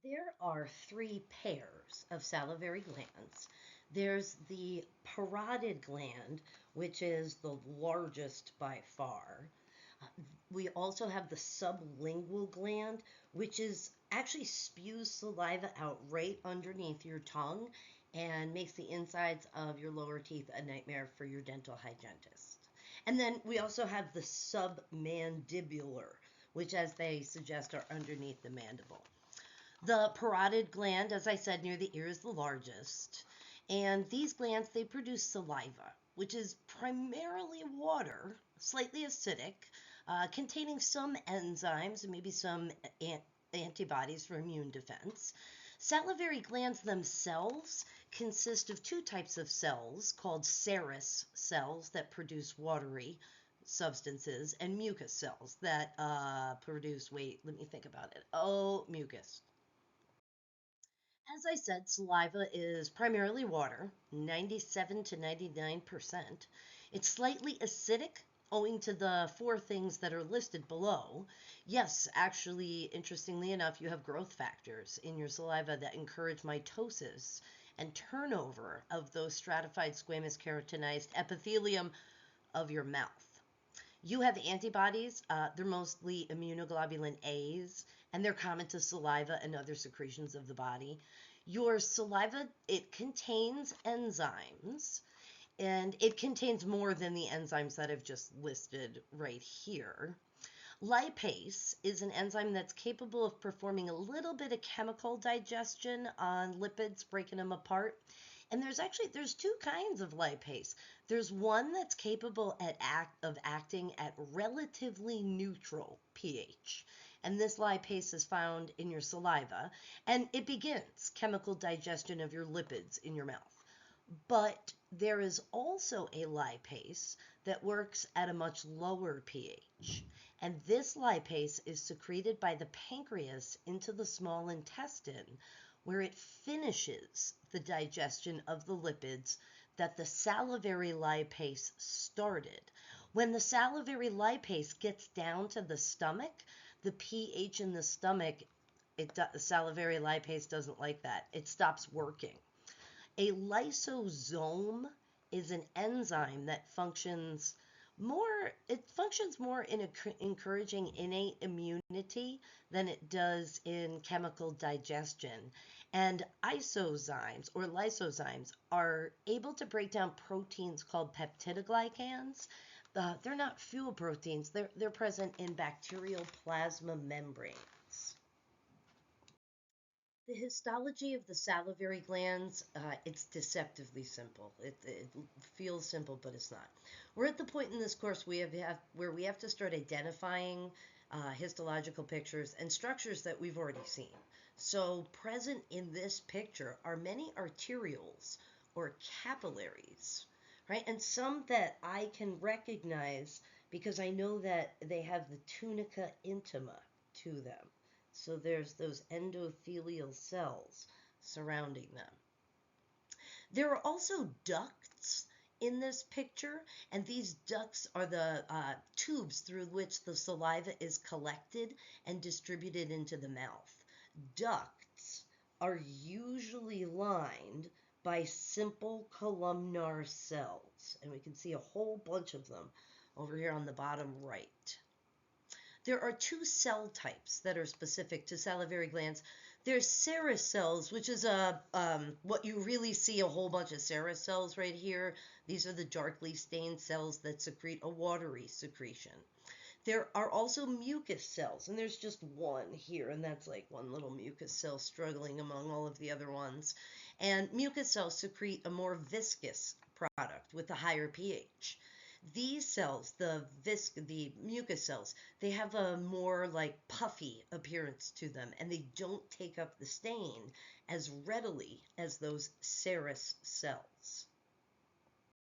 There are three pairs of salivary glands. There's the parotid gland, which is the largest by far. Uh, we also have the sublingual gland, which is actually spews saliva out right underneath your tongue and makes the insides of your lower teeth a nightmare for your dental hygienist. And then we also have the submandibular, which, as they suggest, are underneath the mandible. The parotid gland, as I said, near the ear is the largest. And these glands, they produce saliva, which is primarily water, slightly acidic, containing some enzymes and maybe some antibodies for immune defense. Salivary glands themselves consist of two types of cells called serous cells that produce watery substances and mucus cells that produce, wait, let me think about it. Oh, mucus. As I said, saliva is primarily water, 97 to 99%. It's slightly acidic owing to the four things that are listed below. Yes, actually, interestingly enough, you have growth factors in your saliva that encourage mitosis and turnover of those stratified squamous keratinized epithelium of your mouth. You have antibodies. They're mostly immunoglobulin A's, and they're common to saliva and other secretions of the body. Your saliva, it contains enzymes, and it contains more than the enzymes that I've just listed right here. Lipase is an enzyme that's capable of performing a little bit of chemical digestion on lipids, breaking them apart. And there's two kinds of lipase. There's one that's capable of acting at relatively neutral pH. And this lipase is found in your saliva, and it begins chemical digestion of your lipids in your mouth. But there is also a lipase that works at a much lower pH. And this lipase is secreted by the pancreas into the small intestine, where it finishes the digestion of the lipids that the salivary lipase started. When the salivary lipase gets down to the stomach, the pH in the stomach, the salivary lipase doesn't like that. It stops working. A lysosome is an enzyme that functions more in encouraging innate immunity than it does in chemical digestion. And isozymes or lysozymes are able to break down proteins called peptidoglycans. They're not fuel proteins. They're present in bacterial plasma membranes. The histology of the salivary glands, it's deceptively simple. It feels simple, but it's not. We're at the point in this course where we have to start identifying histological pictures and structures that we've already seen. So present in this picture are many arterioles or capillaries, right? And some that I can recognize because I know that they have the tunica intima to them. So there's those endothelial cells surrounding them. There are also ducts in this picture, and these ducts are the tubes through which the saliva is collected and distributed into the mouth. Ducts are usually lined by simple columnar cells, and we can see a whole bunch of them over here on the bottom right. There are two cell types that are specific to salivary glands. There's serous cells, which is what you really see a whole bunch of serous cells right here. These are the darkly stained cells that secrete a watery secretion. There are also mucus cells, and there's just one here, and that's like one little mucus cell struggling among all of the other ones. And mucus cells secrete a more viscous product with a higher pH. These cells, the mucus cells, they have a more like puffy appearance to them, and they don't take up the stain as readily as those serous cells.